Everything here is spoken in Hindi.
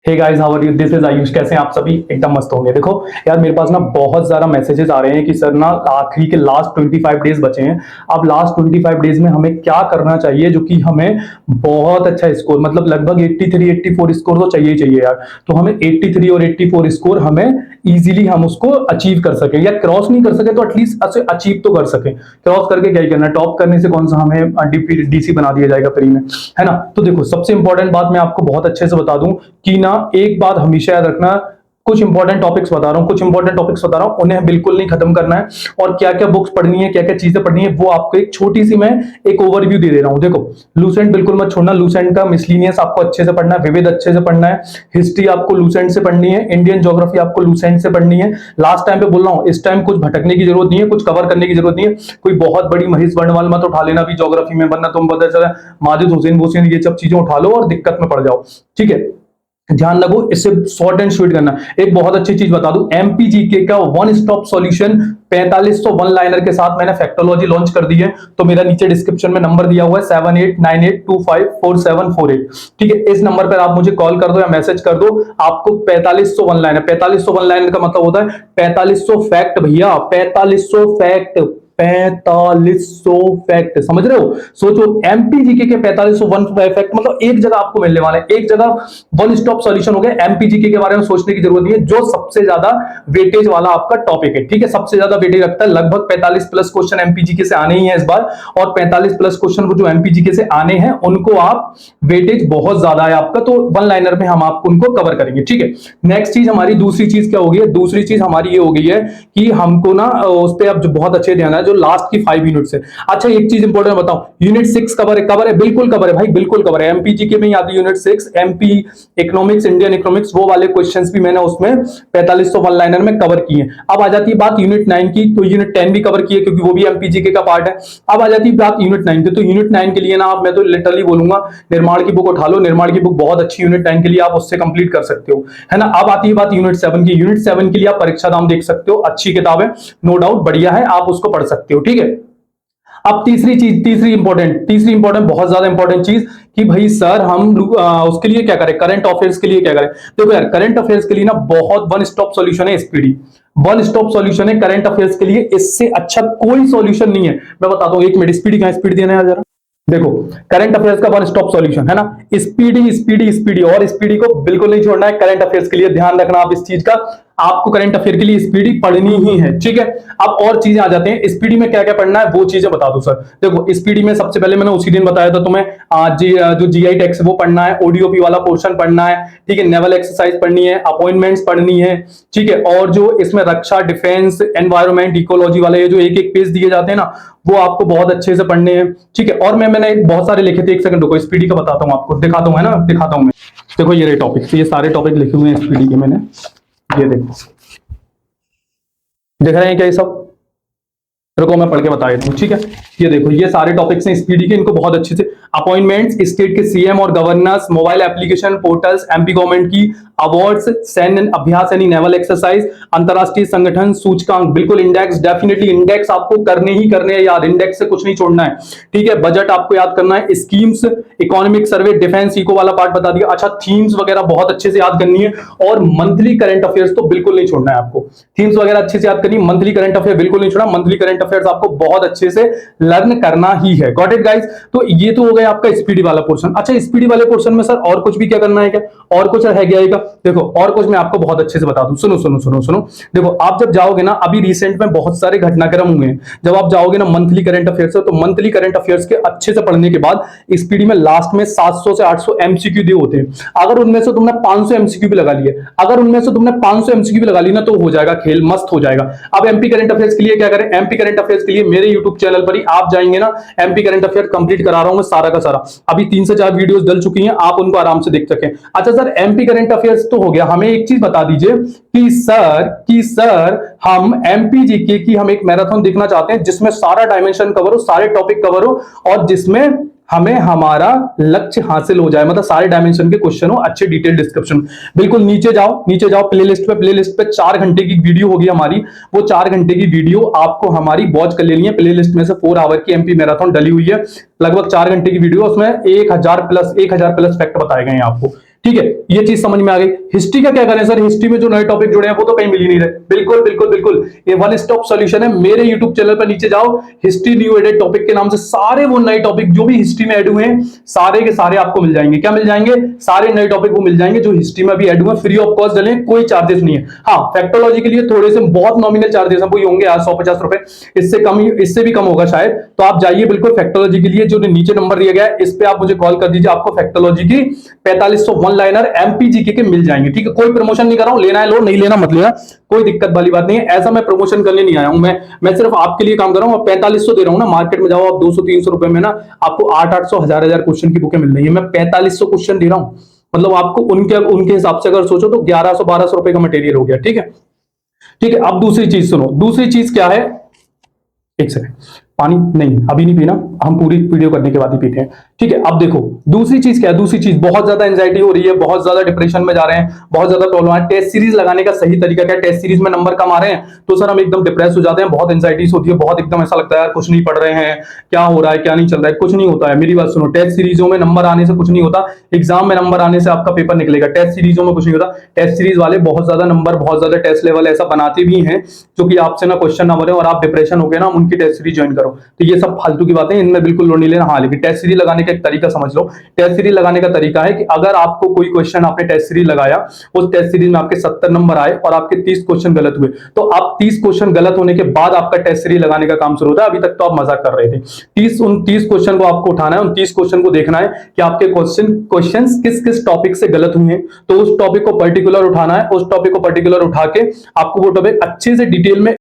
Hey guys, how are you? This is Ayush. कैसे हैं आप सभी? एकदम मस्त होंगे। देखो यार, मेरे पास ना बहुत ज्यादा मैसेजेस आ रहे हैं कि सर ना आखिरी के लास्ट 25 डेज बचे हैं। अब लास्ट 25 डेज में हमें क्या करना चाहिए जो कि हमें बहुत अच्छा स्कोर, मतलब लगभग 83 84 स्कोर तो चाहिए ही चाहिए यार। तो हमें 83 और 84 स्कोर हमें इजीली हम उसको अचीव कर सके, या क्रॉस नहीं कर सके तो एटलीस्ट अचीव तो कर सके। क्रॉस करके क्या ही करना है, टॉप करने से कौन सा हमें डीसी बना दिया जाएगा फ्री में, है ना। तो देखो, सबसे इंपॉर्टेंट बात मैं आपको बहुत अच्छे से बता दूं कि ना, एक बात हमेशा याद रखना, कुछ इंपॉर्टेंट टॉपिक्स बता रहा हूं, कुछ इंपॉर्टेंट टॉपिक्स बता रहा हूं, उन्हें बिल्कुल नहीं खत्म करना है। और क्या क्या बुक्स पढ़नी है, क्या क्या चीजें पढ़नी है, वो आपको एक छोटी सी मैं एक ओवरव्यू दे दे रहा हूं। देखो, लूसेंट बिल्कुल मत छोड़ना। लूसेंट का मिसलिनियस आपको अच्छे से पढ़ना है, विविध अच्छे से पढ़ना है, हिस्ट्री आपको लूसेंट से पढ़नी है, इंडियन ज्योग्राफी आपको लूसेंट से पढ़नी है। लास्ट टाइम पे बोल रहा हूं, इस टाइम कुछ भटकने की जरूरत नहीं है, कुछ कवर करने की जरूरत नहीं है। कोई बहुत बड़ी महेश वर्णवाल मत उठा लेना भी ज्योग्राफी में, वरना तुम पता चला माजिद हुसैन भूसेन ये सब चीजें उठा लो और दिक्कत में पड़ जाओ। ठीक है, ध्यान रखो, इससे शॉर्ट एंड स्वीट करना। एक बहुत अच्छी चीज बता दूं, एमपीजीके का one stop solution 4500 one liner के साथ मैंने फैक्टोलॉजी लॉन्च कर दी है। तो मेरा नीचे डिस्क्रिप्शन में नंबर दिया हुआ है 7898254748। ठीक है, इस नंबर पर आप मुझे कॉल कर दो या मैसेज कर दो। आपको 4500 वन लाइनर, 4500 वन लाइनर का मतलब होता है 4500 फैक्ट भैया, 4500 फैक्ट, 4500 फैक्ट, समझ रहे हो। सोचो, एमपीजीके के 4500 वन फैक्ट मतलब एक जगह आपको मिलने वाले हैं, एक जगह वन स्टॉप सॉल्यूशन हो गया। एमपीजीके के बारे में सोचने की जरूरत नहीं है, जो सबसे ज्यादा वेटेज वाला आपका टॉपिक है। ठीक है, सबसे ज्यादा वेटेज रखता है, लगभग 45 प्लस क्वेश्चन एमपीजीके से आने ही है इस बार। और 45 प्लस क्वेश्चन वो जो एमपीजीके से आने हैं उनको आप वेटेज बहुत ज्यादा है आपका, तो वन लाइनर में हम आपको उनको कवर करेंगे। ठीक है, नेक्स्ट चीज हमारी, दूसरी चीज क्या होगी? दूसरी चीज हमारी ये हो गई है कि हमको ना उस पर अब जो बहुत अच्छे ध्यान है, जो लास्ट की 5 यूनिट्स है। अच्छा, एक चीज इंपॉर्टेंट बताऊं, यूनिट 6 कवर है? कवर है, बिल्कुल कवर है भाई, बिल्कुल कवर है। एमपीजीके में आती unit 6, MP economics, Indian economics, वो वाले क्वेश्चंस भी मैंने उसमें 4500 वन लाइनर में कवर किए। अब आ जाती है बात यूनिट 9 की, तो यूनिट 10 भी कवर किए क्योंकि वो भी एमपीजीके का पार्ट है। अब आ जाती है बात यूनिट 9 की, तो यूनिट 9 के लिए ना आप, मैं तो लिटरली बोलूंगा, निर्माण की बुक उठा लो। निर्माण की बुक बहुत अच्छी, यूनिट 9 के लिए आप उससे कंप्लीट कर सकते हो, है ना। अब आती है बात यूनिट 7 की। यूनिट 7 के लिए आप परीक्षा दाम देख सकते हो, अच्छी किताब है, नो डाउट, बढ़िया है, आप उसको पढ़ सकते हो। ठीक है, अब तीसरी चीज, तीसरी इंपॉर्टेंट, बहुत ज्यादा इंपॉर्टेंट चीज कि भाई सर हम उसके लिए क्या करें, करंट अफेयर्स के लिए क्या करें। देखो यार, करंट अफेयर्स के लिए ना बहुत वन स्टॉप सॉल्यूशन है एसपीडी, वन स्टॉप सॉल्यूशन है करंट अफेयर्स के लिए। इससे अच्छा कोई सॉल्यूशन नहीं है। मैं बताता हूं, एक मिनट, स्पीडी कहां, स्पीड देना है जरा। देखो, करंट अफेयर्स का वन स्टॉप सॉल्यूशन है ना, स्पीडी स्पीडी स्पीडी, और स्पीडी को बिल्कुल नहीं छोड़ना है करंट अफेयर्स के लिए। ध्यान रखना आप इस चीज का, आपको करंट अफेयर के लिए स्पीडी पढ़नी ही है। ठीक है, अब और चीजें आ जाते हैं, स्पीडी में क्या क्या पढ़ना है वो चीजें बता दो सर। देखो, स्पीडी में सबसे पहले मैंने उसी दिन बताया था तुम्हें, जो जीआई टैक्स वो पढ़ना है, ओडीओपी वाला पोर्शन पढ़ना है। ठीक है, नेवल एक्सरसाइज पढ़नी है, अपॉइंटमेंट्स पढ़नी है। ठीक है, और जो इसमें रक्षा, डिफेंस, एनवायरमेंट, इकोलॉजी वाले जो एक एक पेज दिए जाते हैं ना, वो आपको बहुत अच्छे से पढ़ने हैं। ठीक है, और मैंने बहुत सारे लिखे थे, एक सेकंड रुको, स्पीडी का बताता हूं आपको, दिखाता हूं, है ना, दिखाता हूं मैं। देखो ये रहे टॉपिक, ये सारे टॉपिक लिखे हुए हैं स्पीडी के मैंने, ये देखो, देख रहे हैं क्या ये सब? रुको मैं पढ़ के बता देता हूं। ठीक है, ये देखो, ये सारे टॉपिक्स हैं स्पीडी के, इनको बहुत अच्छे से, अपॉइंटमेंट्स, स्टेट के सीएम और governors, mobile application portals, MP government की अवार्ड्स, सैन्य अभ्यास यानी नेवल एक्सरसाइज, अंतरराष्ट्रीय संगठन, सूचकांक, बिल्कुल इंडेक्स, डेफिनेटली इंडेक्स आपको करने ही करने हैं यार, इंडेक्स से कुछ नहीं छोड़ना है। ठीक है, बजट आपको याद करना है, schemes, economic survey, defence, eco वाला पार्ट बता दिया। अच्छा, थीम्स वगैरह बहुत अच्छे से याद करनी है, और मंथली करंट अफेयर्स तो बिल्कुल नहीं छोड़ना है आपको। थीम्स वगैरह अच्छे से याद करनी, मंथली करंट अफेयर बिल्कुल नहीं छोड़ना, मंथली करंट अफेयर्स आपको बहुत अच्छे से लर्न करना ही है। Got it guys? तो ये तो हो गया आपका स्पीडी वाला पोर्शन। अच्छा, स्पीडी वाले पोर्शन में सर और कुछ भी क्या करना है क्या, और कुछ है क्या? देखो, और कुछ मैं आपको बहुत अच्छे से बता दूं, सुनो सुनो सुनो सुनो। देखो, आप जब जाओगे ना, अभी रिसेंट में बहुत सारे घटनाक्रम हुए हैं, जब आप जाओगे ना मंथली करंट अफेयर्स से, तो मंथली करंट अफेयर्स के अच्छे से पढ़ने के बाद स्पीडी में लास्ट में 700 से 800 एमसीक्यू दिए होते हैं। अगर उनमें से तुमने 500 एमसीक्यू भी लगा लिए, अगर उनमें से तुमने 500 एमसीक्यू भी लगा ली ना, तो हो जाएगा खेल, मस्त हो जाएगा। अब एमपी करंट अफेयर्स के लिए क्या करें? एमपी करंट अफेयर्स के लिए मेरे यूट्यूब चैनल पर ही आप जाएंगे ना, एमपी करंट अफेयर कंप्लीट करा रहा हूं मैं सारा का सारा, अभी 3 से 4 वीडियोस डल चुकी हैं, आप उनको आराम से देख सकें। अच्छा सर, एमपी करंट अफेयर्स तो हो गया, हमें एक चीज बता दीजिए कि सर हम एमपीजीके की हम एक मैराथन देखना चाहते हैं जिसमें सारा डायमेंशन कवर हो, सारे टॉपिक कवर हो, और जिसमें हमें हमारा लक्ष्य हासिल हो जाए, मतलब सारे डायमेंशन के क्वेश्चन हो, अच्छे डिटेल डिस्क्रिप्शन। बिल्कुल नीचे जाओ प्लेलिस्ट पे 4 घंटे की वीडियो होगी हमारी, वो 4 घंटे की वीडियो आपको हमारी वॉच कर लेनी है। प्लेलिस्ट में से 4 आवर की एमपी मैराथन डली हुई है, लगभग 4 घंटे की वीडियो, उसमें 1000 प्लस फैक्ट बताए गए हैं आपको। ठीक है, ये चीज समझ में आ गई। हिस्ट्री का क्या करें सर, हिस्ट्री में जो नए टॉपिक जुड़े हैं वो तो कहीं मिल ही नहीं रहे। बिल्कुल बिल्कुल बिल्कुल, ये वन स्टॉप सॉल्यूशन है। मेरे यूट्यूब चैनल पर नीचे जाओ, हिस्ट्री न्यू एडेड टॉपिक के नाम से सारे वो नए टॉपिक जो भी हिस्ट्री में ऐड हुए हैं सारे के सारे आपको मिल जाएंगे। क्या मिल जाएंगे? सारे नए टॉपिक वो मिल जाएंगे जो हिस्ट्री में भी ऐड हुए, फ्री ऑफ कॉस्ट डले, कोई चार्जेस नहीं है। हाँ, फैक्टोलॉजी के लिए थोड़े से बहुत नॉमिनल चार्जेस हैं, वो होंगे आज 150 रुपए, इससे कम, इससे भी कम होगा शायद। तो आप जाइए बिल्कुल फैक्टोलॉजी के लिए, जो नीचे नंबर दिया गया है इस पे आप मुझे कॉल कर दीजिए, आपको फैक्टोलॉजी की 4500 वन लाइनर एमपीजीके के मिल जाएंगे। ठीक है, कोई प्रमोशन नहीं कर रहा हूं, लेना है लो, नहीं लेना मत लेना, कोई दिक्कत वाली बात नहीं है। ऐसा मैं प्रमोशन करने नहीं आया हूं, मैं सिर्फ आपके लिए काम कर रहा हूं। 4500 दे रहा हूं ना, मार्केट में जाओ आप 200-300 रुपए में ना आपको 800-800 1000 क्वेश्चन की बुकें मिल रही है, मैं 4500 क्वेश्चन दे रहा हूं। मतलब आपको उनके हिसाब से अगर सोचो तो 1100-1200 रुपए का मटेरियल हो गया। ठीक है, ठीक है। अब दूसरी चीज सुनो, दूसरी चीज क्या है, एक सेकंड, पानी नहीं अभी नहीं पीना, हम पूरी वीडियो करने के बाद ही पीते हैं। ठीक है, अब देखो दूसरी चीज क्या है, दूसरी चीज बहुत ज्यादा एंजाइटी हो रही है, बहुत ज्यादा डिप्रेशन में जा रहे हैं, बहुत ज्यादा प्रॉब्लम है। टेस्ट सीरीज लगाने का सही तरीका क्या है? टेस्ट सीरीज में नंबर कम आ रहे हैं तो सर हम एकदम डिप्रेस हो जाते हैं, बहुत एंजाइटीज होती है, बहुत एकदम ऐसा लगता है यार कुछ नहीं पढ़ रहे हैं, क्या हो रहा है क्या नहीं चल रहा है। कुछ नहीं होता है, मेरी बात सुनो, टेस्ट सीरीजों में नंबर आने से कुछ नहीं होता, एग्जाम में नंबर आने से आपका पेपर निकलेगा। टेस्ट सीरीजों में कुछ नहीं होता। टेस्ट सीरीज वाले बहुत ज्यादा नंबर, बहुत ज्यादा टेस्ट लेवल ऐसा बनाते भी हैं जो कि आपसे ना क्वेश्चन ना बने और आप डिप्रेशन हो गए ना, उनकी टेस्ट सीरीज ज्वाइन करो। तो ये सब फालतू की बातें, इनमें बिल्कुल लोड नहीं लेना। हाँ, लेकिन टेस्ट सीरीज लगाने का एक तरीका समझ लो। टेस्ट सीरीज लगाने का तरीका है कि अगर आपको कोई क्वेश्चन आपने टेस्ट सीरीज लगाया, उस टेस्ट सीरीज में आपके 70 नंबर आए और आपके 30 क्वेश्चन गलत हुए, तो आप 30 क्वेश्चन गलत होने के बाद आपका टेस्ट सीरीज लगाने का काम शुरू होता है। अभी तक तो आप मजाक कर रहे थे। 30 क्वेश्चन को आपको उठाना है, उन 30 क्वेश्चन को देखना है कि आपके क्वेश्चन किस किस टॉपिक से गलत हुए हैं, तो उस टॉपिक को पर्टिकुलर उठाना है, उस टॉपिक को पर्टिकुलर उठा के आपको वो टॉपिक अच्छे से डिटेल में